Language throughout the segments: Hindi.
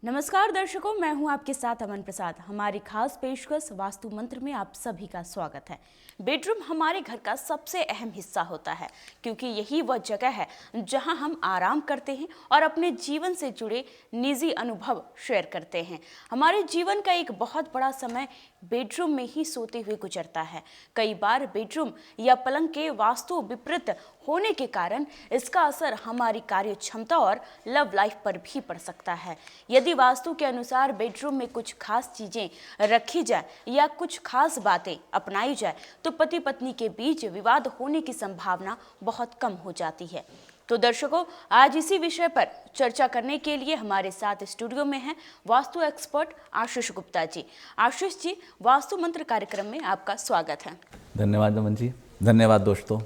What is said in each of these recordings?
नमस्कार दर्शकों, मैं हूं आपके साथ अमन प्रसाद। हमारी खास पेशकश वास्तु मंत्र में आप सभी का स्वागत है। बेडरूम हमारे घर का सबसे अहम हिस्सा होता है, क्योंकि यही वह जगह है जहां हम आराम करते हैं और अपने जीवन से जुड़े निजी अनुभव शेयर करते हैं। हमारे जीवन का एक बहुत बड़ा समय बेडरूम में ही सोते हुए गुजरता है। कई बार बेडरूम या पलंग के वास्तु विपरीत होने के कारण इसका असर हमारी कार्य क्षमता और लव लाइफ पर भी पड़ सकता है। यदि वास्तु के अनुसार बेडरूम में कुछ खास चीजें रखी जाए या कुछ खास बातें अपनाई जाए तो पति पत्नी के बीच विवाद होने की संभावना बहुत कम हो जाती है। तो दर्शकों, आज इसी विषय पर चर्चा करने के लिए हमारे साथ स्टूडियो में हैं वास्तु एक्सपर्ट आशीष गुप्ता जी। आशीष जी, वास्तु मंत्र कार्यक्रम में आपका स्वागत है। धन्यवाद अमन जी। धन्यवाद दोस्तों।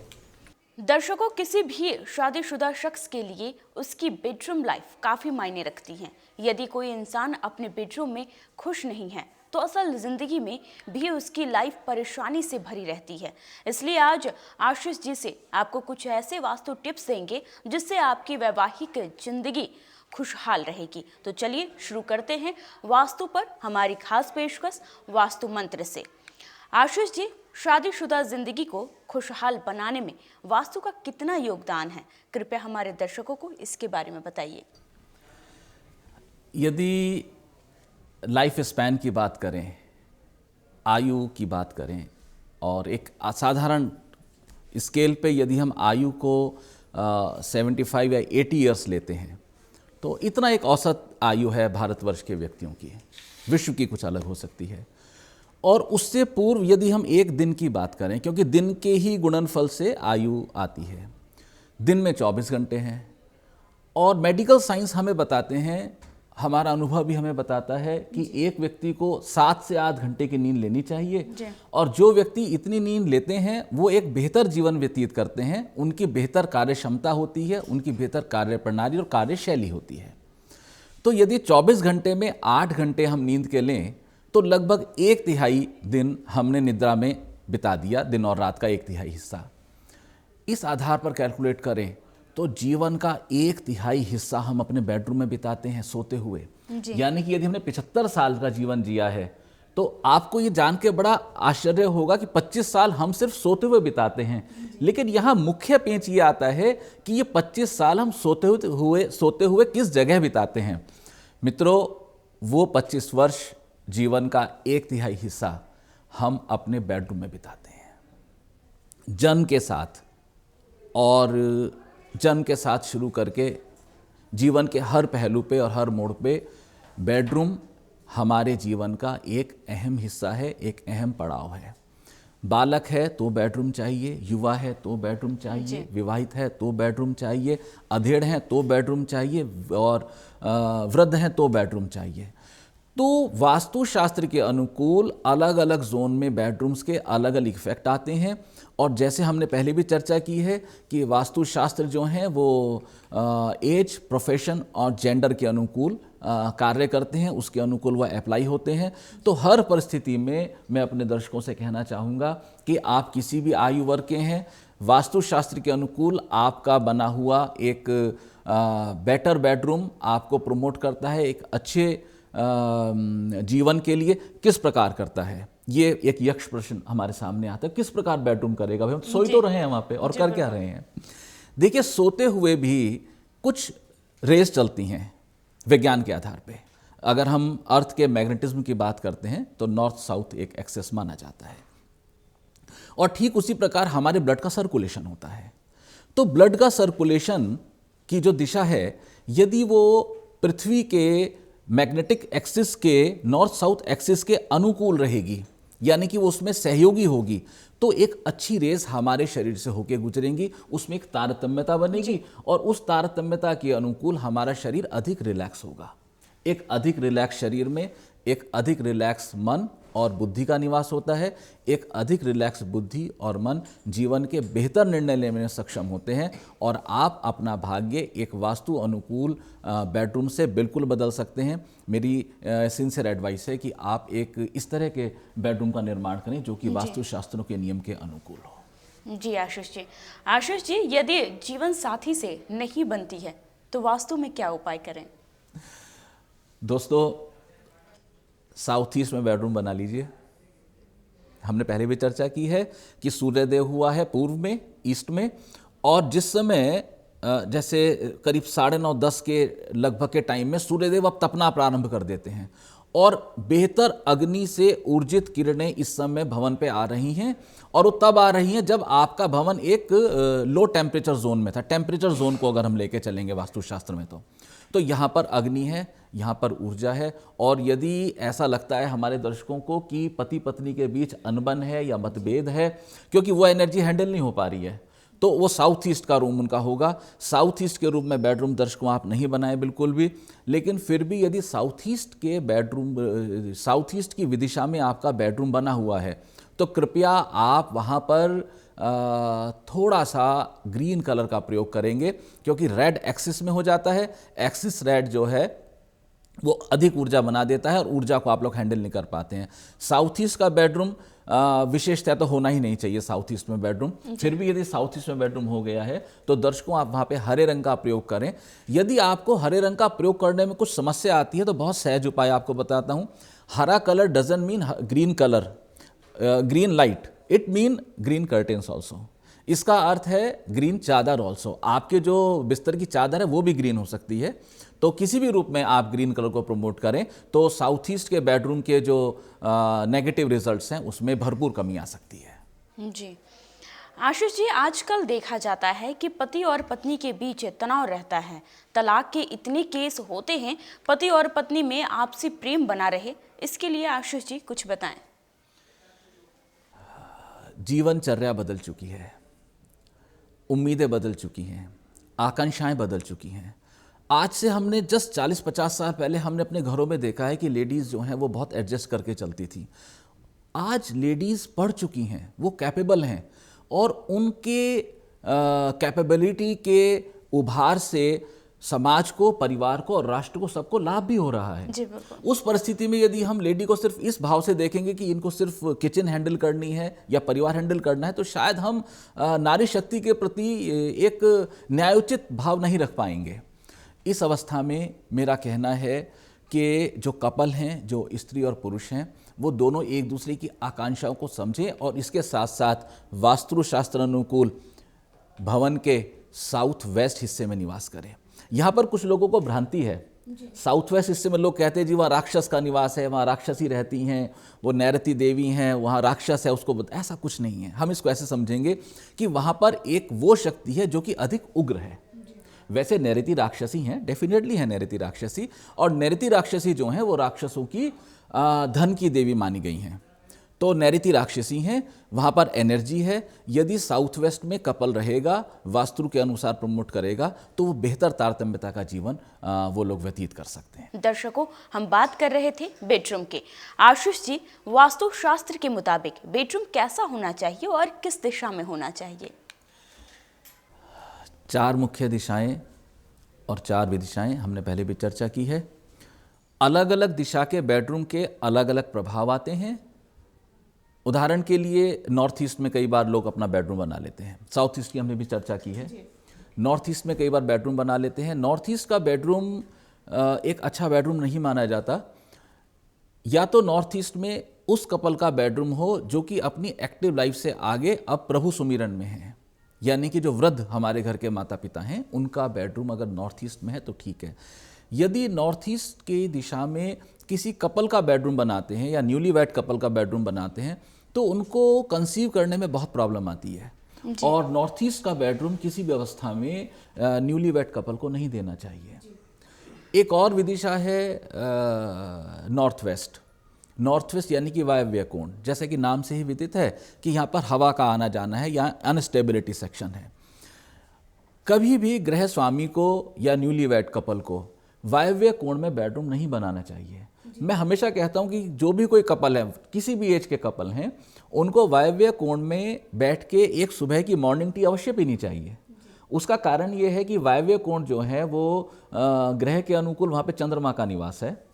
दर्शकों, किसी भी शादीशुदा शख्स के लिए उसकी बेडरूम लाइफ काफ़ी मायने रखती है। यदि कोई इंसान अपने बेडरूम में खुश नहीं है तो असल जिंदगी में भी उसकी लाइफ परेशानी से भरी रहती है। इसलिए आज आशीष जी से आपको कुछ ऐसे वास्तु टिप्स देंगे जिससे आपकी वैवाहिक जिंदगी खुशहाल रहेगी। तो चलिए शुरू करते हैं वास्तु पर हमारी खास पेशकश वास्तु मंत्र से। आशीष जी, शादीशुदा जिंदगी को खुशहाल बनाने में वास्तु का कितना योगदान है? कृपया हमारे दर्शकों को इसके बारे में बताइए। यदि लाइफ स्पैन की बात करें, आयु की बात करें, और एक असाधारण स्केल पे यदि हम आयु को 75 या 80 ईयर्स लेते हैं तो इतना एक औसत आयु है भारतवर्ष के व्यक्तियों की। विश्व की कुछ अलग हो सकती है। और उससे पूर्व यदि हम एक दिन की बात करें, क्योंकि दिन के ही गुणनफल से आयु आती है, दिन में 24 घंटे हैं और मेडिकल साइंस हमें बताते हैं, हमारा अनुभव भी हमें बताता है कि एक व्यक्ति को 7 से 8 घंटे की नींद लेनी चाहिए। और जो व्यक्ति इतनी नींद लेते हैं वो एक बेहतर जीवन व्यतीत करते हैं, उनकी बेहतर कार्य क्षमता होती है, उनकी बेहतर कार्य प्रणाली और कार्यशैली होती है। तो यदि 24 घंटे में 8 घंटे हम नींद के लें तो लगभग 1/3 दिन हमने निद्रा में बिता दिया, दिन और रात का 1/3 हिस्सा। इस आधार पर कैलकुलेट करें तो जीवन का 1/3 हिस्सा हम अपने बेडरूम में बिताते हैं सोते हुए। यानी कि यदि हमने 75 साल का जीवन जिया है तो आपको ये जान के बड़ा आश्चर्य होगा कि 25 साल हम सिर्फ सोते हुए बिताते हैं। लेकिन यहाँ मुख्य पेंच ये आता है कि ये 25 साल हम सोते हुए किस जगह बिताते हैं। मित्रों, वो 25 वर्ष जीवन का 1/3 हिस्सा हम अपने बेडरूम में बिताते हैं, जन्म के साथ। और जन्म के साथ शुरू करके जीवन के हर पहलू पे और हर मोड़ पे बेडरूम हमारे जीवन का एक अहम हिस्सा है, एक अहम पड़ाव है। बालक है तो बेडरूम चाहिए, युवा है तो बेडरूम चाहिए, विवाहित है तो बेडरूम चाहिए, अधेड़ है तो बेडरूम चाहिए, और वृद्ध हैं तो बेडरूम चाहिए। तो वास्तुशास्त्र के अनुकूल अलग अलग जोन में बेडरूम्स के अलग अलग इफेक्ट आते हैं। और जैसे हमने पहले भी चर्चा की है कि वास्तुशास्त्र जो हैं वो एज, प्रोफेशन और जेंडर के अनुकूल कार्य करते हैं, उसके अनुकूल वह अप्लाई होते हैं। तो हर परिस्थिति में मैं अपने दर्शकों से कहना चाहूँगा कि आप किसी भी आयु वर्ग के हैं, वास्तुशास्त्र के अनुकूल आपका बना हुआ एक बेटर बेडरूम आपको प्रमोट करता है, एक अच्छे जीवन के लिए किस प्रकार करता है। ये एक यक्ष प्रश्न हमारे सामने आता है, किस प्रकार बेडरूम करेगा भाई? हम सोई तो रहे हैं वहाँ पे और कर क्या रहे हैं? देखिए, सोते हुए भी कुछ रेस चलती हैं विज्ञान के आधार पे। अगर हम अर्थ के मैग्नेटिज्म की बात करते हैं तो नॉर्थ साउथ एक एक्सेस माना जाता है, और ठीक उसी प्रकार हमारे ब्लड का सर्कुलेशन होता है। तो ब्लड का सर्कुलेशन की जो दिशा है, यदि वो पृथ्वी के मैग्नेटिक एक्सिस के नॉर्थ साउथ एक्सिस के अनुकूल रहेगी, यानी कि वो उसमें सहयोगी होगी, तो एक अच्छी रेस हमारे शरीर से होकर गुजरेंगी, उसमें एक तारतम्यता बनेगी और उस तारतम्यता के अनुकूल हमारा शरीर अधिक रिलैक्स होगा। एक अधिक रिलैक्स शरीर में एक अधिक रिलैक्स मन और बुद्धि का निवास होता है। एक अधिक रिलैक्स बुद्धि और मन जीवन के बेहतर निर्णय लेने में सक्षम होते हैं और आप अपना भाग्य एक वास्तु अनुकूल बेडरूम से बिल्कुल बदल सकते हैं। मेरी सिंसियर एडवाइस है कि आप एक इस तरह के बेडरूम का निर्माण करें जो कि वास्तुशास्त्रों के नियम के अनुकूल हो। जी आशीष जी, यदि जीवन साथी से नहीं बनती है तो वास्तु में क्या उपाय करें? दोस्तों, साउथ ईस्ट में बेडरूम बना लीजिए। हमने पहले भी चर्चा की है कि सूर्योदय हुआ है पूर्व में, ईस्ट में, और जिस समय जैसे करीब 9:30-10 के लगभग के टाइम में सूर्यदेव अब तपना प्रारंभ कर देते हैं और बेहतर अग्नि से ऊर्जित किरणें इस समय भवन पे आ रही हैं और वो तब आ रही हैं जब आपका भवन एक लो टेम्परेचर जोन में था। टेम्परेचर जोन को अगर हम लेके चलेंगे वास्तुशास्त्र में तो यहाँ पर अग्नि है, यहाँ पर ऊर्जा है। और यदि ऐसा लगता है हमारे दर्शकों को कि पति पत्नी के बीच अनबन है या मतभेद है क्योंकि वो एनर्जी हैंडल नहीं हो पा रही है, तो वो साउथ ईस्ट का रूम उनका होगा। साउथ ईस्ट के रूम में बेडरूम दर्शकों आप नहीं बनाए बिल्कुल भी, लेकिन फिर भी यदि साउथ ईस्ट की विदिशा में आपका बेडरूम बना हुआ है तो कृपया आप वहाँ पर थोड़ा सा ग्रीन कलर का प्रयोग करेंगे, क्योंकि रेड एक्सिस में हो जाता है। एक्सिस रेड जो है वो अधिक ऊर्जा बना देता है और ऊर्जा को आप लोग हैंडल नहीं कर पाते हैं। साउथ ईस्ट का बेडरूम विशेषतः तो होना ही नहीं चाहिए साउथ ईस्ट में बेडरूम। फिर भी यदि साउथ ईस्ट में बेडरूम हो गया है तो दर्शकों आप वहाँ पे हरे रंग का प्रयोग करें। यदि आपको हरे रंग का प्रयोग करने में कुछ समस्या आती है तो बहुत सहज उपाय आपको बताता हूँ। हरा colour doesn't mean green colour, green light, it mean green curtains also. इसका अर्थ है ग्रीन चादर ऑल्सो। आपके जो बिस्तर की चादर है वो भी ग्रीन हो सकती है। तो किसी भी रूप में आप ग्रीन कलर को प्रमोट करें तो साउथ ईस्ट के बेडरूम के जो नेगेटिव रिजल्ट्स हैं उसमें भरपूर कमी आ सकती है। जी आशीष जी, आजकल देखा जाता है कि पति और पत्नी के बीच तनाव रहता है। तलाक के इतने केस होते हैं, पति और पत्नी में आपसी प्रेम बना रहे, इसके लिए आशीष जी कुछ बताएं। जीवनचर्या बदल चुकी है, उम्मीदें बदल चुकी हैं, आकांक्षाएं बदल चुकी हैं। आज से हमने जस्ट 40-50 साल पहले हमने अपने घरों में देखा है कि लेडीज़ जो हैं वो बहुत एडजस्ट करके चलती थी। आज लेडीज़ पढ़ चुकी हैं, वो कैपेबल हैं और उनके कैपेबिलिटी के उभार से समाज को, परिवार को और राष्ट्र को, सबको लाभ भी हो रहा है। जी बिल्कुल। उस परिस्थिति में यदि हम लेडी को सिर्फ इस भाव से देखेंगे कि इनको सिर्फ किचन हैंडल करनी है या परिवार हैंडल करना है तो शायद हम नारी शक्ति के प्रति एक न्यायोचित भाव नहीं रख पाएंगे। इस अवस्था में मेरा कहना है कि जो कपल हैं, जो स्त्री और पुरुष हैं, वो दोनों एक दूसरे की आकांक्षाओं को समझें और इसके साथ साथ वास्तुशास्त्र अनुकूल भवन के साउथ वेस्ट हिस्से में निवास करें। यहाँ पर कुछ लोगों को भ्रांति है, साउथ वेस्ट हिस्से में लोग कहते हैं जी वहाँ राक्षस का निवास है, वहाँ राक्षसी रहती हैं, वो नैरती देवी हैं, वहाँ राक्षस है, उसको ऐसा कुछ नहीं है। हम इसको ऐसे समझेंगे कि वहाँ पर एक वो शक्ति है जो कि अधिक उग्र है। वैसे नैरती राक्षसी हैं, डेफिनेटली है नैरती राक्षसी, और नैरती राक्षसी जो हैं वो राक्षसों की धन की देवी मानी गई हैं। तो नैरती राक्षसी हैं, वहाँ पर एनर्जी है। यदि साउथ वेस्ट में कपल रहेगा, वास्तु के अनुसार प्रमोट करेगा तो वो बेहतर तारतम्यता का जीवन वो लोग व्यतीत कर सकते हैं। दर्शकों, हम बात कर रहे थे बेडरूम के। आशीष जी, वास्तु शास्त्र के मुताबिक बेडरूम कैसा होना चाहिए और किस दिशा में होना चाहिए? 4 मुख्य दिशाएं और 4 विदिशाएं हमने पहले भी चर्चा की है। अलग अलग दिशा के बेडरूम के अलग अलग प्रभाव आते हैं। उदाहरण के लिए नॉर्थ ईस्ट में कई बार लोग अपना बेडरूम बना लेते हैं। साउथ ईस्ट की हमने भी चर्चा की है। नॉर्थ ईस्ट में कई बार बेडरूम बना लेते हैं। नॉर्थ ईस्ट का बेडरूम एक अच्छा बेडरूम नहीं माना जाता। या तो नॉर्थ ईस्ट में उस कपल का बेडरूम हो जो कि अपनी एक्टिव लाइफ से आगे अब प्रभु सुमिरन में है, यानी कि जो वृद्ध हमारे घर के माता पिता हैं उनका बेडरूम अगर नॉर्थ ईस्ट में है तो ठीक है। यदि नॉर्थ ईस्ट की दिशा में किसी कपल का बेडरूम बनाते हैं या न्यूली वेड कपल का बेडरूम बनाते हैं तो उनको कंसीव करने में बहुत प्रॉब्लम आती है। और नॉर्थ ईस्ट का बेडरूम किसी भी अवस्था में न्यूली वेड कपल को नहीं देना चाहिए। एक और विदिशा है नॉर्थ वेस्ट। नॉर्थ वेस्ट यानी कि वायव्य कोण, जैसे कि नाम से ही विदित है कि यहाँ पर हवा का आना जाना है या अनस्टेबिलिटी सेक्शन है। कभी भी गृह स्वामी को या न्यूली वेड कपल को वायव्य कोण में बेडरूम नहीं बनाना चाहिए। मैं हमेशा कहता हूं कि जो भी कोई कपल है, किसी भी एज के कपल हैं, उनको वायव्य कोण में बैठ के एक सुबह की मॉर्निंग टी अवश्य पीनी चाहिए। उसका कारण ये है कि वायव्य कोण जो है वो ग्रह के अनुकूल, वहाँ पे चंद्रमा का निवास है।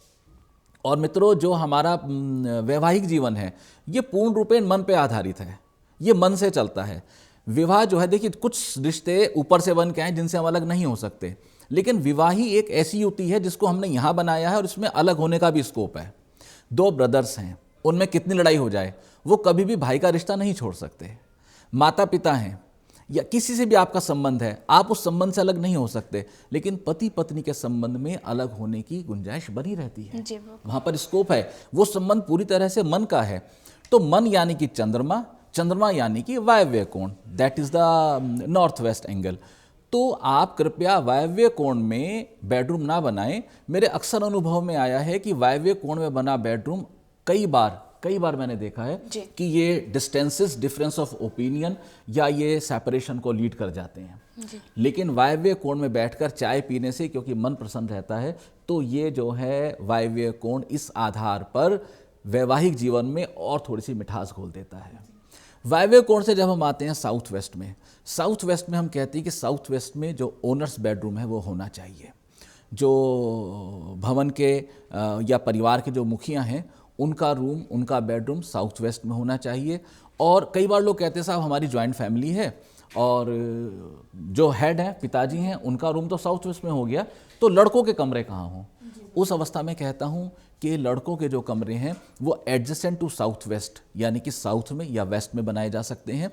और मित्रों, जो हमारा वैवाहिक जीवन है ये पूर्ण रूपेण मन पे आधारित है, ये मन से चलता है। विवाह जो है, देखिए कुछ रिश्ते ऊपर से बन के आए जिनसे हम अलग नहीं हो सकते, लेकिन विवाह ही एक ऐसी युति है जिसको हमने यहाँ बनाया है और इसमें अलग होने का भी स्कोप है। दो ब्रदर्स हैं, उनमें कितनी लड़ाई हो जाए वो कभी भी भाई का रिश्ता नहीं छोड़ सकते। माता पिता हैं या किसी से भी आपका संबंध है, आप उस संबंध से अलग नहीं हो सकते, लेकिन पति पत्नी के संबंध में अलग होने की गुंजाइश बनी रहती है। वहाँ पर स्कोप है, वो संबंध पूरी तरह से मन का है। तो मन यानी कि चंद्रमा, चंद्रमा यानी कि वायव्य कोण, that is the north west angle. तो आप कृपया वायव्य कोण में बेडरूम ना बनाएं। मेरे अक्सर अनुभव में आया है कि वायव्य कोण में बना बेडरूम कई बार मैंने देखा है कि ये डिस्टेंसेस, डिफरेंस ऑफ ओपिनियन या ये सेपरेशन को लीड कर जाते हैं। लेकिन वायव्य कोण में बैठकर चाय पीने से, क्योंकि मन प्रसन्न रहता है, तो ये जो है वायव्य कोण इस आधार पर वैवाहिक जीवन में और थोड़ी सी मिठास घोल देता है। वायव्य कोण से जब हम आते हैं साउथ वेस्ट में, साउथ वेस्ट में हम कहते हैं कि साउथ वेस्ट में जो ओनर्स बेडरूम है वो होना चाहिए। जो भवन के या परिवार के जो मुखिया हैं उनका रूम, उनका बेडरूम साउथ वेस्ट में होना चाहिए। और कई बार लोग कहते हैं साहब हमारी जॉइंट फैमिली है और जो हेड हैं, पिताजी हैं, उनका रूम तो साउथ वेस्ट में हो गया, तो लड़कों के कमरे कहाँ हों? उस अवस्था में कहता हूँ कि लड़कों के जो कमरे हैं वो एडजेसेंट टू साउथ वेस्ट यानी कि साउथ में या वेस्ट में बनाए जा सकते हैं।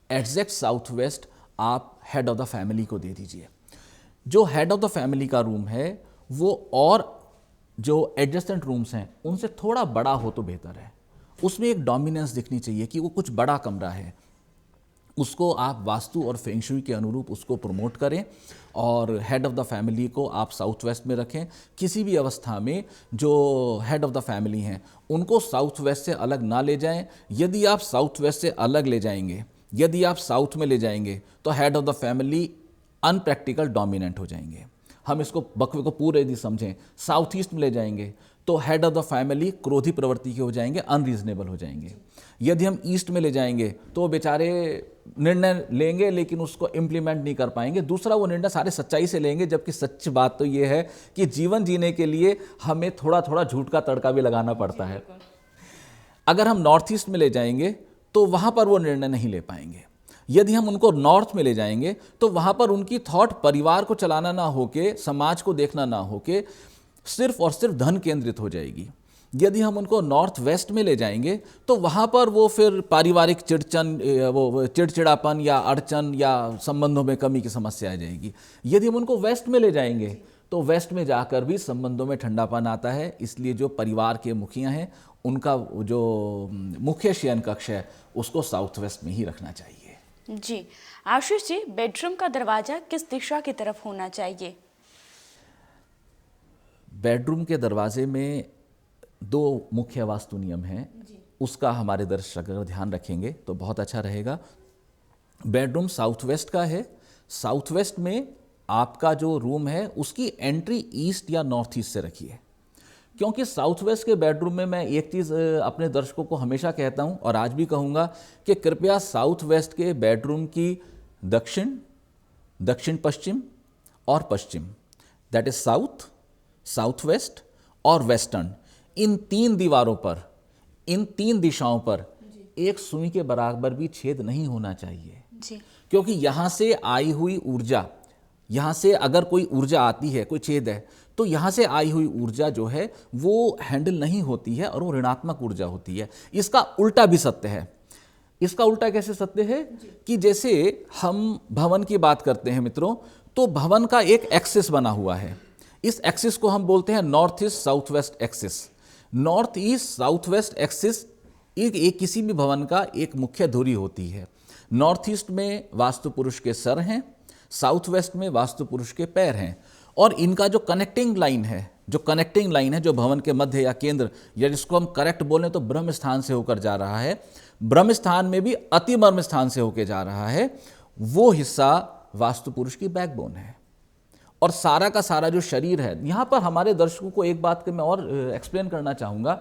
एग्जैक्ट साउथ वेस्ट आप हेड ऑफ द फैमिली को दे दीजिए। जो हेड ऑफ द फैमिली का रूम है वो और जो एडजेसेंट रूम्स हैं उनसे थोड़ा बड़ा हो तो बेहतर है। उसमें एक डोमिनेंस दिखनी चाहिए कि वो कुछ बड़ा कमरा है, उसको आप वास्तु और फेंग शुई के अनुरूप उसको प्रमोट करें और हेड ऑफ द फैमिली को आप साउथ वेस्ट में रखें। किसी भी अवस्था में जो हेड ऑफ द फैमिली हैं उनको साउथ वेस्ट से अलग ना ले जाएं। यदि आप साउथ वेस्ट से अलग ले जाएंगे, यदि आप साउथ में ले जाएंगे, तो head of the family unpractical dominant हो जाएंगे। हम इसको बकवे को पूरे यदि समझें, साउथ ईस्ट में ले जाएंगे तो हेड ऑफ द फैमिली क्रोधी प्रवृत्ति के हो जाएंगे, अनरीजनेबल हो जाएंगे। यदि हम ईस्ट में ले जाएंगे तो बेचारे निर्णय लेंगे लेकिन उसको इम्प्लीमेंट नहीं कर पाएंगे। दूसरा, वो निर्णय सारे सच्चाई से लेंगे, जबकि सच्ची बात तो ये है कि जीवन जीने के लिए हमें थोड़ा थोड़ा झूठ का तड़का भी लगाना पड़ता है। अगर हम नॉर्थ ईस्ट में ले जाएंगे तो वहाँ पर वो निर्णय नहीं ले पाएंगे। यदि हम उनको नॉर्थ में ले जाएंगे तो वहाँ पर उनकी थॉट परिवार को चलाना ना होके, समाज को देखना ना होके, सिर्फ और सिर्फ धन केंद्रित हो जाएगी। यदि हम उनको नॉर्थ वेस्ट में ले जाएंगे तो वहाँ पर वो फिर पारिवारिक चिड़चिड़ापन या अड़चन या संबंधों में कमी की समस्या आ जाएगी। यदि हम उनको वेस्ट में ले जाएंगे तो वेस्ट में जाकर भी संबंधों में ठंडापन आता है। इसलिए जो परिवार के मुखिया हैं उनका जो मुख्य शयन कक्ष है उसको साउथ वेस्ट में ही रखना चाहिए। जी आशीष जी, बेडरूम का दरवाजा किस दिशा की तरफ होना चाहिए? बेडरूम के दरवाजे में दो मुख्य वास्तु नियम हैं, उसका हमारे दर्शक अगर ध्यान रखेंगे तो बहुत अच्छा रहेगा। बेडरूम साउथ वेस्ट का है। साउथ वेस्ट में आपका जो रूम है उसकी एंट्री ईस्ट या नॉर्थ ईस्ट से रखिए, क्योंकि साउथ वेस्ट के बेडरूम में मैं एक चीज़ अपने दर्शकों को हमेशा कहता हूं और आज भी कहूँगा कि कृपया साउथ वेस्ट के बेडरूम की दक्षिण, दक्षिण पश्चिम और पश्चिम, that is south, south west और वेस्टर्न, इन तीन दीवारों पर, इन तीन दिशाओं पर एक सुई के बराबर भी छेद नहीं होना चाहिए जी। क्योंकि यहाँ से आई हुई ऊर्जा, यहाँ से अगर कोई ऊर्जा आती है, कोई छेद है, तो यहाँ से आई हुई ऊर्जा जो है वो हैंडल नहीं होती है और वो ऋणात्मक ऊर्जा होती है। इसका उल्टा भी सत्य है। इसका उल्टा कैसे सत्य है कि जैसे हम भवन की बात करते हैं मित्रों, तो भवन का एक एक्सिस बना हुआ है। इस एक्सिस को हम बोलते हैं north east south west axis. North east south west axis एक किसी भी भवन का एक मुख्य धुरी होती है। नॉर्थ ईस्ट में वास्तु पुरुष के सर हैं, साउथ वेस्ट में वास्तु पुरुष के पैर हैं, और इनका जो कनेक्टिंग लाइन है, जो भवन के मध्य या केंद्र, या जिसको हम करेक्ट बोलें तो ब्रह्म स्थान से होकर जा रहा है, ब्रह्म स्थान में भी अति मर्म स्थान से होकर जा रहा है, वो हिस्सा वास्तु पुरुष की बैकबोन है। और सारा का सारा जो शरीर है। यहाँ पर हमारे दर्शकों को एक बात के मैं और एक्सप्लेन करना चाहूँगा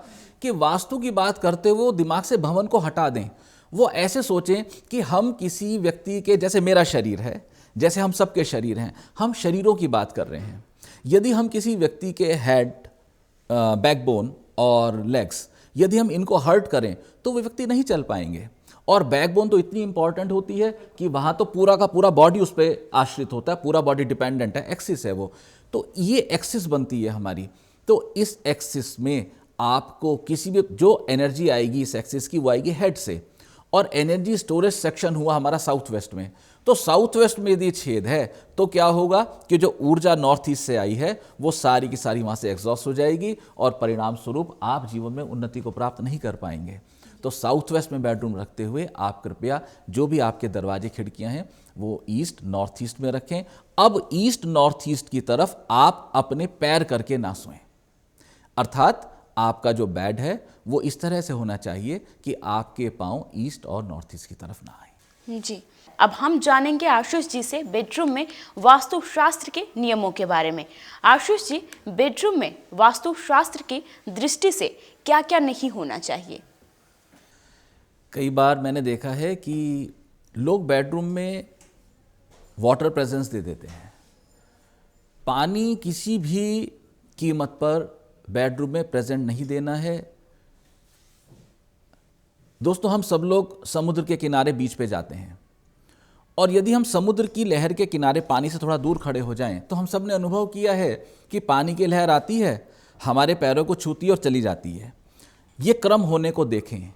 कि वास्तु की बात करते हुए वो दिमाग से भवन को हटा दें। वो ऐसे सोचें कि हम किसी व्यक्ति के, जैसे मेरा शरीर है, जैसे हम सबके शरीर हैं, हम शरीरों की बात कर रहे हैं। यदि हम किसी व्यक्ति के हेड, बैकबोन और लेग्स, यदि हम इनको हर्ट करें तो वो व्यक्ति नहीं चल पाएंगे। और बैकबोन तो इतनी इंपॉर्टेंट होती है कि वहाँ तो पूरा का पूरा बॉडी उस पर आश्रित होता है, पूरा बॉडी डिपेंडेंट है, एक्सिस है वो। तो ये एक्सिस बनती है हमारी। तो इस एक्सिस में आपको किसी भी जो एनर्जी आएगी इस एक्सिस की, वो आएगी हेड से। और एनर्जी स्टोरेज सेक्शन हुआ हमारा साउथ वेस्ट में। तो साउथ वेस्ट में यदि छेद है तो क्या होगा कि जो ऊर्जा नॉर्थ ईस्ट से आई है वो सारी की सारी वहाँ से एग्जॉस्ट हो जाएगी और परिणाम स्वरूप आप जीवन में उन्नति को प्राप्त नहीं कर पाएंगे। तो साउथ वेस्ट में बेडरूम रखते हुए आप कृपया जो भी आपके दरवाजे खिड़कियां हैं वो ईस्ट नॉर्थ ईस्ट में रखें। अब ईस्ट नॉर्थ ईस्ट की तरफ आप अपने पैर करके ना सोएं, अर्थात आपका जो बेड है वो इस तरह से होना चाहिए कि आपके पांव ईस्ट और नॉर्थ ईस्ट की तरफ ना आए। जी, अब हम जानेंगे आशीष जी से बेडरूम में वास्तुशास्त्र के नियमों के बारे में। आशीष जी, बेडरूम में वास्तुशास्त्र की दृष्टि से क्या क्या नहीं होना चाहिए? कई बार मैंने देखा है कि लोग बेडरूम में वाटर प्रेजेंस दे देते हैं। पानी किसी भी कीमत पर बेडरूम में प्रेजेंट नहीं देना है। दोस्तों, हम सब लोग समुद्र के किनारे बीच पे जाते हैं और यदि हम समुद्र की लहर के किनारे पानी से थोड़ा दूर खड़े हो जाएं तो हम सब ने अनुभव किया है कि पानी की लहर आती है, हमारे पैरों को छूती है और चली जाती है। ये क्रम होने को देखें।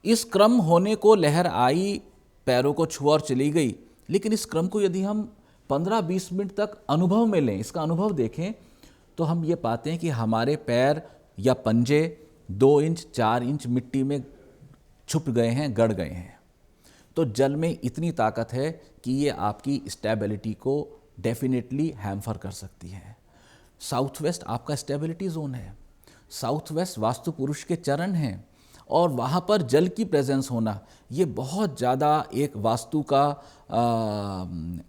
इस क्रम होने को, लहर आई, पैरों को छुआ और चली गई, लेकिन इस क्रम को यदि हम 15-20 मिनट तक अनुभव में लें, इसका अनुभव देखें, तो हम ये पाते हैं कि हमारे पैर या पंजे 2 इंच 4 इंच मिट्टी में छुप गए हैं, गड़ गए हैं। तो जल में इतनी ताकत है कि ये आपकी स्टेबिलिटी को डेफिनेटली हैम्पर कर सकती है। साउथ वेस्ट आपका स्टेबिलिटी जोन है। साउथ वेस्ट वास्तु पुरुष के चरण हैं और वहाँ पर जल की प्रेजेंस होना ये बहुत ज़्यादा एक वास्तु का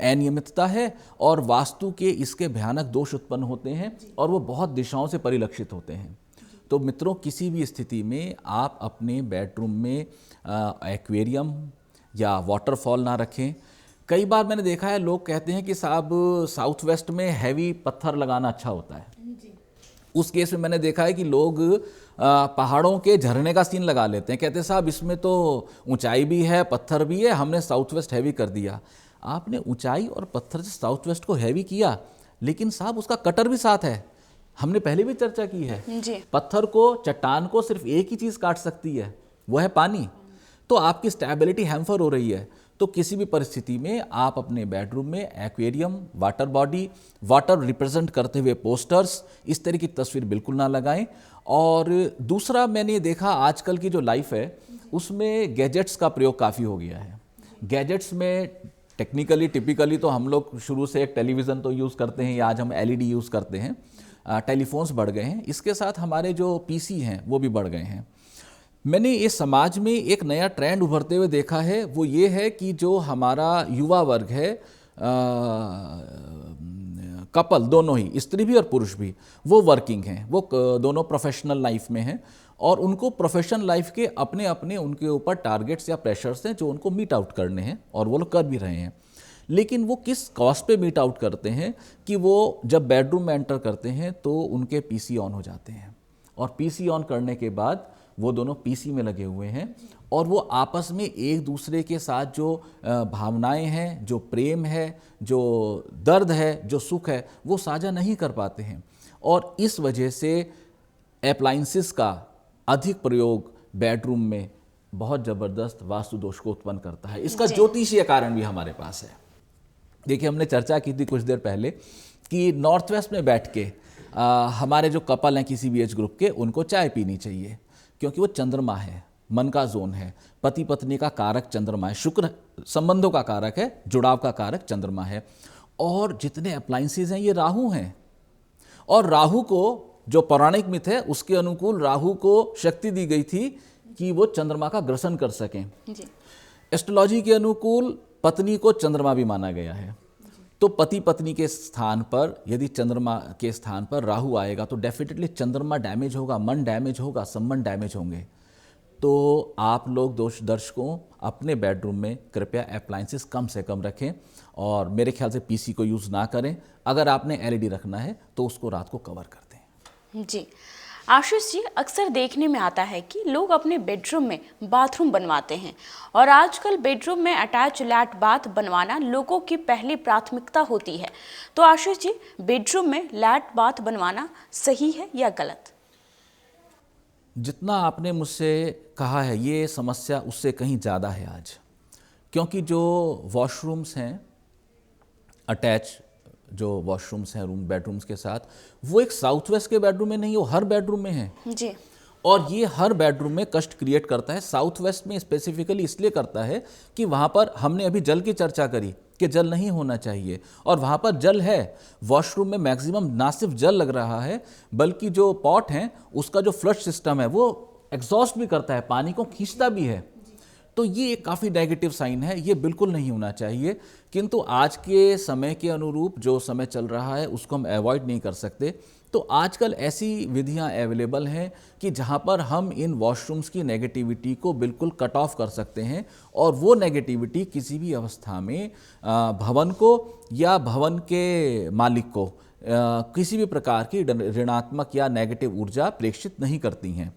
अनियमितता है और वास्तु के इसके भयानक दोष उत्पन्न होते हैं और वो बहुत दिशाओं से परिलक्षित होते हैं। तो मित्रों, किसी भी स्थिति में आप अपने बेडरूम में एक्वेरियम या वाटरफॉल ना रखें। कई बार मैंने देखा है लोग कहते हैं कि साहब साउथ वेस्ट में हैवी पत्थर लगाना अच्छा होता है। उस केस में मैंने देखा है कि लोग पहाड़ों के झरने का सीन लगा लेते हैं, कहते हैं साहब इसमें तो ऊंचाई भी है, पत्थर भी है, हमने साउथ वेस्ट हैवी कर दिया। आपने ऊंचाई और पत्थर से साउथ वेस्ट को हैवी किया, लेकिन साहब उसका कटर भी साथ है। हमने पहले भी चर्चा की है जी। पत्थर को, चट्टान को सिर्फ एक ही चीज़ काट सकती है, वो है पानी। तो आपकी स्टेबिलिटी हैम्पर हो रही है। तो किसी भी परिस्थिति में आप अपने बेडरूम में aquarium, water body, water represent करते हुए पोस्टर्स, इस तरह की तस्वीर बिल्कुल ना लगाएं। और दूसरा, मैंने देखा आजकल की जो लाइफ है उसमें गैजेट्स का प्रयोग काफ़ी हो गया है। गैजेट्स में टिपिकली तो हम लोग शुरू से एक टेलीविज़न तो यूज़ करते हैं या आज हम एलईडी यूज़ करते हैं। टेलीफोन्स बढ़ गए हैं, इसके साथ हमारे जो पीसी हैं वो भी बढ़ गए हैं। मैंने इस समाज में एक नया ट्रेंड उभरते हुए देखा है, वो ये है कि जो हमारा युवा वर्ग है, कपल दोनों ही, स्त्री भी और पुरुष भी, वो वर्किंग हैं, वो दोनों प्रोफेशनल लाइफ में हैं और उनको प्रोफेशनल लाइफ के अपने अपने उनके ऊपर टारगेट्स या प्रेशर्स हैं जो उनको मीट आउट करने हैं और वो लोग कर भी रहे हैं। लेकिन वो किस कॉस्ट पे मीट आउट करते हैं कि वो जब बेडरूम में एंटर करते हैं तो उनके पीसी ऑन हो जाते हैं और पीसी ऑन करने के बाद वो दोनों पीसी में लगे हुए हैं और वो आपस में एक दूसरे के साथ जो भावनाएं हैं, जो प्रेम है, जो दर्द है, जो सुख है, वो साझा नहीं कर पाते हैं। और इस वजह से एप्लायंसेस का अधिक प्रयोग बेडरूम में बहुत ज़बरदस्त वास्तु दोष को उत्पन्न करता है। इसका ज्योतिषीय कारण भी हमारे पास है। देखिए, हमने चर्चा की थी कुछ देर पहले कि नॉर्थ वेस्ट में बैठ के हमारे जो कपल हैं किसी भी एज ग्रुप के, उनको चाय पीनी चाहिए, क्योंकि वो चंद्रमा है, मन का जोन है, पति पत्नी का कारक चंद्रमा है, शुक्र संबंधों का कारक है, जुड़ाव का कारक चंद्रमा है। और जितने अप्लायंसेज हैं ये राहु हैं और राहु को, जो पौराणिक मिथ है उसके अनुकूल राहु को शक्ति दी गई थी कि वो चंद्रमा का ग्रसन कर सकें। एस्ट्रोलॉजी के अनुकूल पत्नी को चंद्रमा भी माना गया है। तो पति पत्नी के स्थान पर यदि चंद्रमा के स्थान पर राहु आएगा तो डेफिनेटली चंद्रमा डैमेज होगा, मन डैमेज होगा, संबंध डैमेज होंगे। तो आप लोग दर्शकों अपने बेडरूम में कृपया अप्लायंसेस कम से कम रखें और मेरे ख्याल से पीसी को यूज़ ना करें। अगर आपने एलईडी रखना है तो उसको रात को कवर कर दें। जी आशीष जी, अक्सर देखने में आता है कि लोग अपने बेडरूम में बाथरूम बनवाते हैं और आजकल बेडरूम में अटैच लैट बाथ बनवाना लोगों की पहली प्राथमिकता होती है। तो आशीष जी, बेडरूम में लैट बाथ बनवाना सही है या गलत? जितना आपने मुझसे कहा है ये समस्या उससे कहीं ज़्यादा है आज, क्योंकि जो वॉशरूम्स हैं अटैच, जो वॉशरूम्स हैं रूम बेडरूम्स के साथ, वो एक साउथ वेस्ट के बेडरूम में नहीं, वो हर बेडरूम में है जी। और ये हर बेडरूम में कष्ट क्रिएट करता है। साउथ वेस्ट में स्पेसिफिकली इसलिए करता है कि वहाँ पर हमने अभी जल की चर्चा करी कि जल नहीं होना चाहिए और वहाँ पर जल है। वॉशरूम में मैक्सिमम ना सिर्फ जल लग रहा है बल्कि जो पॉट हैं उसका जो फ्लश सिस्टम है वो एग्जॉस्ट भी करता है, पानी को खींचता भी है। तो ये एक काफ़ी नेगेटिव साइन है, ये बिल्कुल नहीं होना चाहिए। किंतु आज के समय के अनुरूप जो समय चल रहा है उसको हम अवॉइड नहीं कर सकते। तो आजकल ऐसी विधियां अवेलेबल हैं कि जहां पर हम इन वॉशरूम्स की नेगेटिविटी को बिल्कुल कट ऑफ कर सकते हैं और वो नेगेटिविटी किसी भी अवस्था में भवन को या भवन के मालिक को किसी भी प्रकार की ऋणात्मक या नेगेटिव ऊर्जा प्रेषित नहीं करती हैं।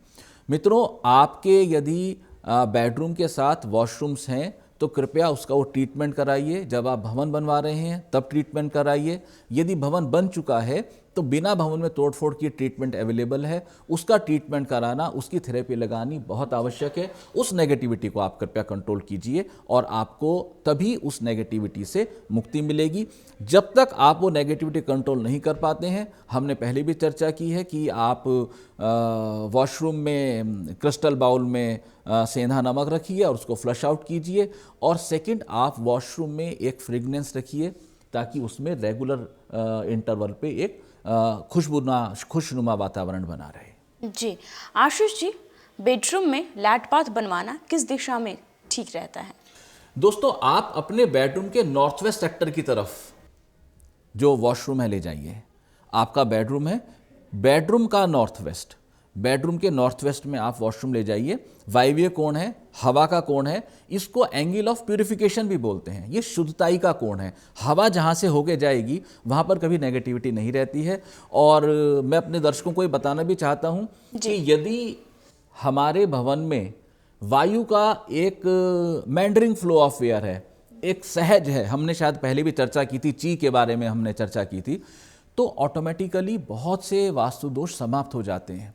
मित्रों, आपके यदि बेडरूम के साथ वॉशरूम्स हैं तो कृपया उसका वो ट्रीटमेंट कराइए। जब आप भवन बनवा रहे हैं तब ट्रीटमेंट कराइए। यदि भवन बन चुका है तो बिना भवन में तोड़फोड़ की ट्रीटमेंट अवेलेबल है, उसका ट्रीटमेंट कराना, उसकी थेरेपी लगानी बहुत आवश्यक है। उस नेगेटिविटी को आप कृपया कंट्रोल कीजिए और आपको तभी उस नेगेटिविटी से मुक्ति मिलेगी। जब तक आप वो नेगेटिविटी कंट्रोल नहीं कर पाते हैं, हमने पहले भी चर्चा की है कि आप वॉशरूम में क्रिस्टल बाउल में सेंधा नमक रखिए और उसको फ्लश आउट कीजिए। और सेकंड, आप वॉशरूम में एक फ्रेगनेंस रखिए ताकि उसमें रेगुलर इंटरवल पे एक खुशनुमा वातावरण बना रहे। जी आशीष जी, बेडरूम में लैट बाथ बनवाना किस दिशा में ठीक रहता है? दोस्तों, आप अपने बेडरूम के नॉर्थ वेस्ट सेक्टर की तरफ जो वॉशरूम है ले जाइए। आपका बेडरूम है, बेडरूम का नॉर्थ वेस्ट, बेडरूम के नॉर्थ वेस्ट में आप वॉशरूम ले जाइए। वायवीय कोण है, हवा का कोण है, इसको एंगल ऑफ प्यूरिफिकेशन भी बोलते हैं। ये शुद्धताई का कोण है। हवा जहाँ से होके जाएगी वहाँ पर कभी नेगेटिविटी नहीं रहती है। और मैं अपने दर्शकों को ये बताना भी चाहता हूँ कि यदि हमारे भवन में वायु का एक मैंडरिंग फ्लो ऑफ एयर है, एक सहज है, हमने शायद पहले भी चर्चा की थी, ची के बारे में हमने चर्चा की थी, तो ऑटोमेटिकली बहुत से वास्तु दोष समाप्त हो जाते हैं।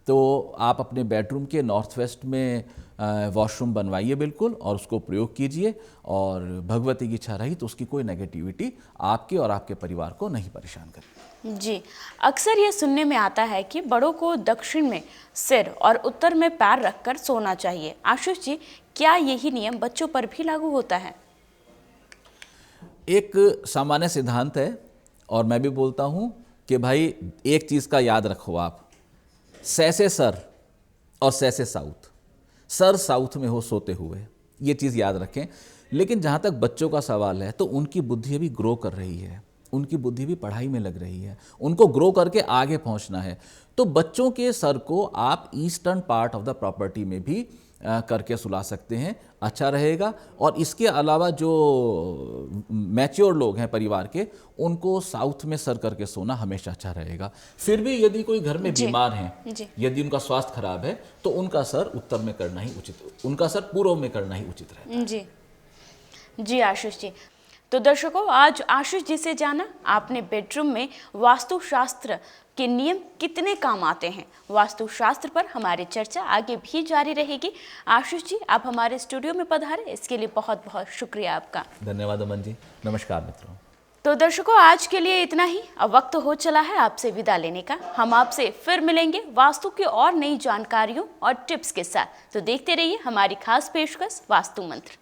तो आप अपने बेडरूम के नॉर्थ वेस्ट में वॉशरूम बनवाइए बिल्कुल और उसको प्रयोग कीजिए और भगवती की इच्छा रही तो उसकी कोई नेगेटिविटी आपके और आपके परिवार को नहीं परेशान करेगी। जी, अक्सर ये सुनने में आता है कि बड़ों को दक्षिण में सिर और उत्तर में पैर रखकर सोना चाहिए। आशीष जी, क्या यही नियम बच्चों पर भी लागू होता है? एक सामान्य सिद्धांत है और मैं भी बोलता हूँ कि भाई एक चीज़ का याद रखो आप, से सर और से साउथ, सर साउथ में हो सोते हुए, ये चीज़ याद रखें। लेकिन जहाँ तक बच्चों का सवाल है तो उनकी बुद्धि अभी ग्रो कर रही है, उनकी बुद्धि भी पढ़ाई में लग रही है, उनको ग्रो करके आगे पहुँचना है। तो बच्चों के सर को आप eastern part of the property में भी करके सुला सकते हैं, अच्छा रहेगा। और इसके अलावा जो मैच्योर लोग हैं परिवार के, उनको साउथ में सर करके सोना हमेशा अच्छा रहेगा। फिर भी यदि कोई घर में बीमार हैं, यदि उनका स्वास्थ्य खराब है तो उनका सर उत्तर में करना ही उचित, उनका सर पूर्व में करना ही उचित रहेगा। जी आशीष जी, तो दर्शकों, आज आशीष जी से जाना आपने बेडरूम में वास्तुशास्त्र के नियम कितने काम आते हैं। वास्तुशास्त्र पर हमारी चर्चा आगे भी जारी रहेगी। आशीष जी, आप हमारे स्टूडियो में पधारे, इसके लिए बहुत बहुत शुक्रिया आपका। धन्यवाद अमन जी। नमस्कार मित्रों। तो दर्शकों, आज के लिए इतना ही। अब वक्त हो चला है आपसे विदा लेने का। हम आपसे फिर मिलेंगे वास्तु की और नई जानकारियों और टिप्स के साथ। तो देखते रहिए हमारी खास पेशकश वास्तु मंत्र।